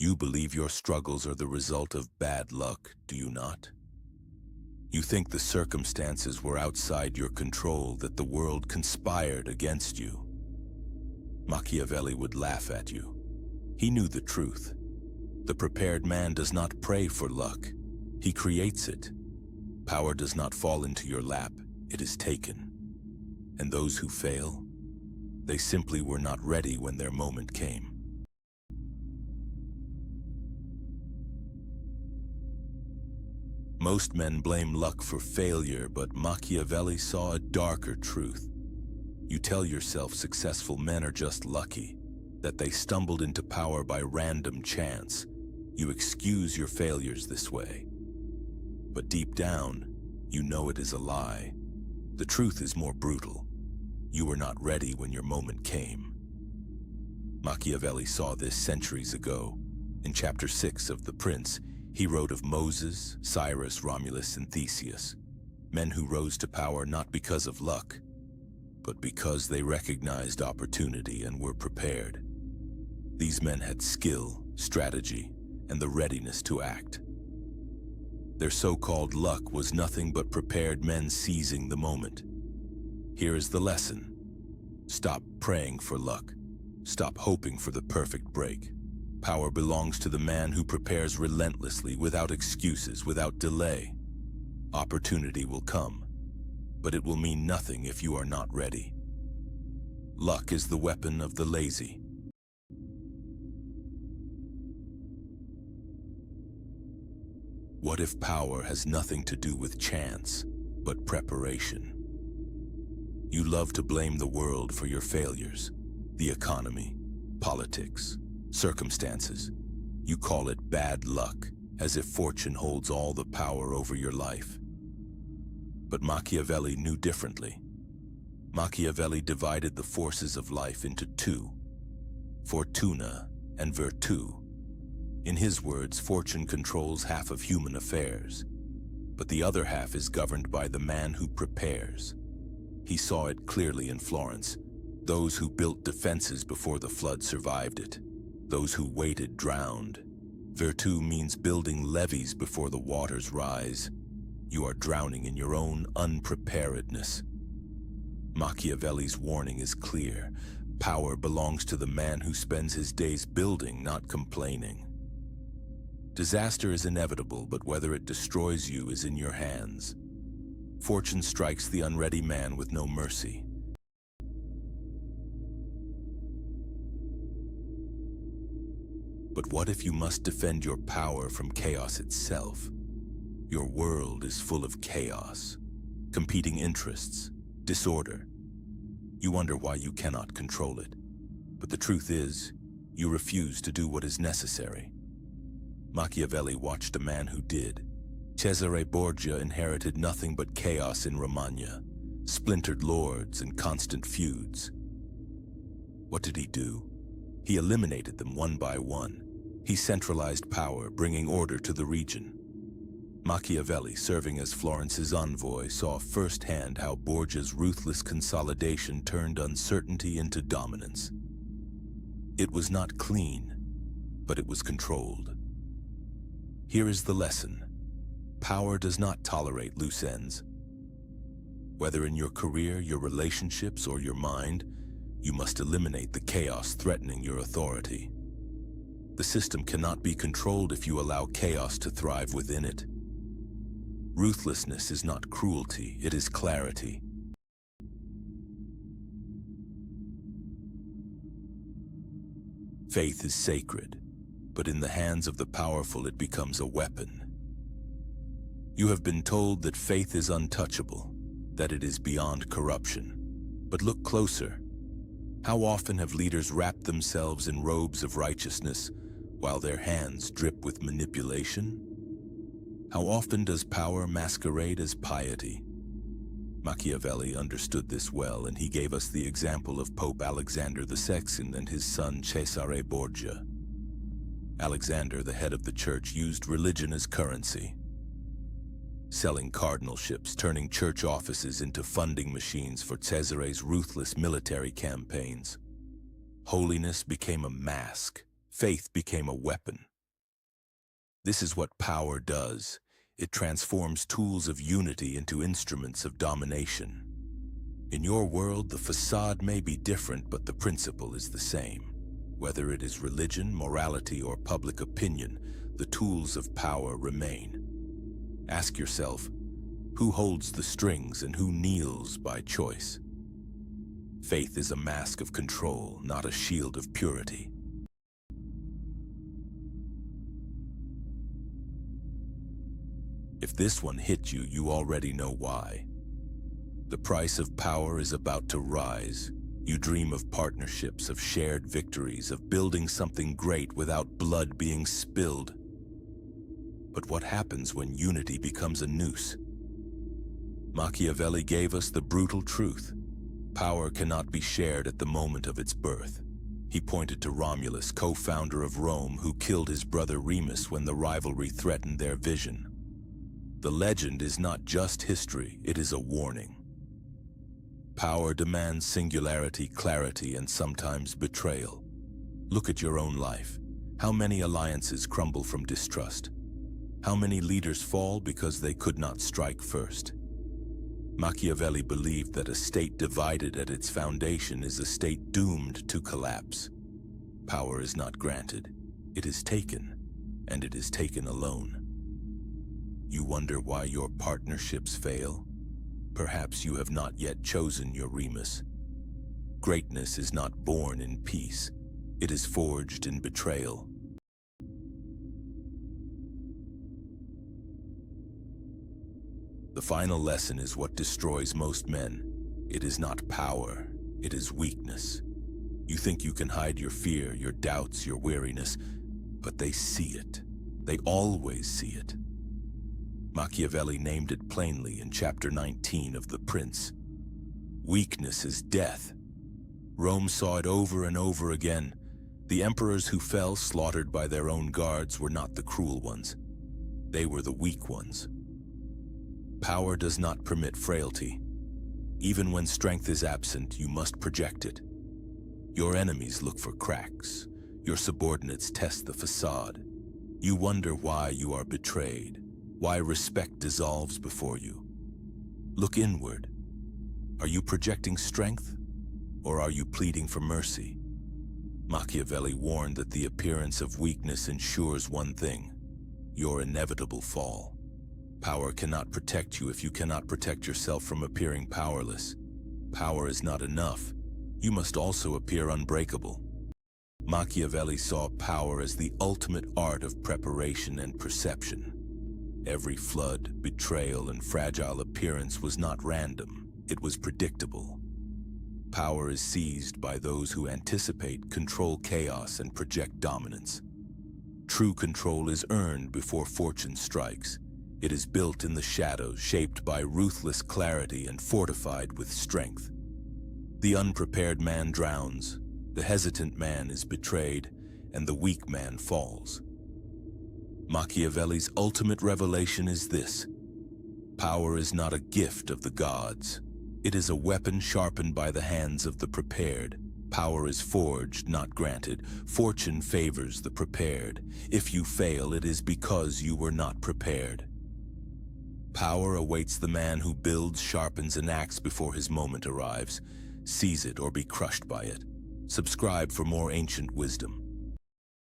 You believe your struggles are the result of bad luck, do you not? You think the circumstances were outside your control, that the world conspired against you. Machiavelli would laugh at you. He knew the truth. The prepared man does not pray for luck. He creates it. Power does not fall into your lap, it is taken. And those who fail, they simply were not ready when their moment came. Most men blame luck for failure, but Machiavelli saw a darker truth. You tell yourself successful men are just lucky, that they stumbled into power by random chance. You excuse your failures this way. But deep down, you know it is a lie. The truth is more brutal. You were not ready when your moment came. Machiavelli saw this centuries ago. In chapter 6 of The Prince, he wrote of Moses, Cyrus, Romulus, and Theseus, men who rose to power not because of luck, but because they recognized opportunity and were prepared. These men had skill, strategy, and the readiness to act. Their so-called luck was nothing but prepared men seizing the moment. Here is the lesson. Stop praying for luck. Stop hoping for the perfect break. Power belongs to the man who prepares relentlessly, without excuses, without delay. Opportunity will come, but it will mean nothing if you are not ready. Luck is the weapon of the lazy. What if power has nothing to do with chance, but preparation? You love to blame the world for your failures, the economy, politics, circumstances. You call it bad luck, as if fortune holds all the power over your life. But Machiavelli knew differently. Machiavelli divided the forces of life into two, Fortuna and Virtù. In his words, fortune controls half of human affairs, but the other half is governed by the man who prepares. He saw it clearly in Florence. Those who built defenses before the flood survived it. Those who waited drowned. Virtù means building levees before the waters rise. You are drowning in your own unpreparedness. Machiavelli's warning is clear. Power belongs to the man who spends his days building, not complaining. Disaster is inevitable, but whether it destroys you is in your hands. Fortune strikes the unready man with no mercy. But what if you must defend your power from chaos itself? Your world is full of chaos, competing interests, disorder. You wonder why you cannot control it. But the truth is, you refuse to do what is necessary. Machiavelli watched a man who did. Cesare Borgia inherited nothing but chaos in Romagna, splintered lords and constant feuds. What did he do? He eliminated them one by one. He centralized power, bringing order to the region. Machiavelli, serving as Florence's envoy, saw firsthand how Borgia's ruthless consolidation turned uncertainty into dominance. It was not clean, but it was controlled. Here is the lesson. Power does not tolerate loose ends. Whether in your career, your relationships, or your mind, you must eliminate the chaos threatening your authority. The system cannot be controlled if you allow chaos to thrive within it. Ruthlessness is not cruelty, it is clarity. Faith is sacred, but in the hands of the powerful it becomes a weapon. You have been told that faith is untouchable, that it is beyond corruption. But look closer. How often have leaders wrapped themselves in robes of righteousness while their hands drip with manipulation? How often does power masquerade as piety? Machiavelli understood this well, and he gave us the example of Pope Alexander II and his son Cesare Borgia. Alexander, the head of the church, used religion as currency, selling cardinalships, turning church offices into funding machines for Cesare's ruthless military campaigns. Holiness became a mask, faith became a weapon. This is what power does. It transforms tools of unity into instruments of domination. In your world, the facade may be different, but the principle is the same. Whether it is religion, morality, or public opinion, the tools of power remain. Ask yourself, who holds the strings and who kneels by choice? Faith is a mask of control, not a shield of purity. If this one hit you, you already know why. The price of power is about to rise. You dream of partnerships, of shared victories, of building something great without blood being spilled. But what happens when unity becomes a noose? Machiavelli gave us the brutal truth. Power cannot be shared at the moment of its birth. He pointed to Romulus, co-founder of Rome, who killed his brother Remus when the rivalry threatened their vision. The legend is not just history, it is a warning. Power demands singularity, clarity, and sometimes betrayal. Look at your own life. How many alliances crumble from distrust? How many leaders fall because they could not strike first? Machiavelli believed that a state divided at its foundation is a state doomed to collapse. Power is not granted, it is taken, and it is taken alone. You wonder why your partnerships fail? Perhaps you have not yet chosen your Remus. Greatness is not born in peace, it is forged in betrayal. The final lesson is what destroys most men. It is not power, it is weakness. You think you can hide your fear, your doubts, your weariness, but they see it. They always see it. Machiavelli named it plainly in chapter 19 of The Prince. Weakness is death. Rome saw it over and over again. The emperors who fell, slaughtered by their own guards, were not the cruel ones. They were the weak ones. Power does not permit frailty. Even when strength is absent, you must project it. Your enemies look for cracks. Your subordinates test the facade. You wonder why you are betrayed, why respect dissolves before you. Look inward. Are you projecting strength, or are you pleading for mercy? Machiavelli warned that the appearance of weakness ensures one thing: your inevitable fall. Power cannot protect you if you cannot protect yourself from appearing powerless. Power is not enough. You must also appear unbreakable. Machiavelli saw power as the ultimate art of preparation and perception. Every flood, betrayal, and fragile appearance was not random. It was predictable. Power is seized by those who anticipate, control chaos, and project dominance. True control is earned before fortune strikes. It is built in the shadows, shaped by ruthless clarity and fortified with strength. The unprepared man drowns, the hesitant man is betrayed, and the weak man falls. Machiavelli's ultimate revelation is this: power is not a gift of the gods. It is a weapon sharpened by the hands of the prepared. Power is forged, not granted. Fortune favors the prepared. If you fail, it is because you were not prepared. Power awaits the man who builds, sharpens, and acts before his moment arrives. Seize it or be crushed by it. Subscribe for more ancient wisdom.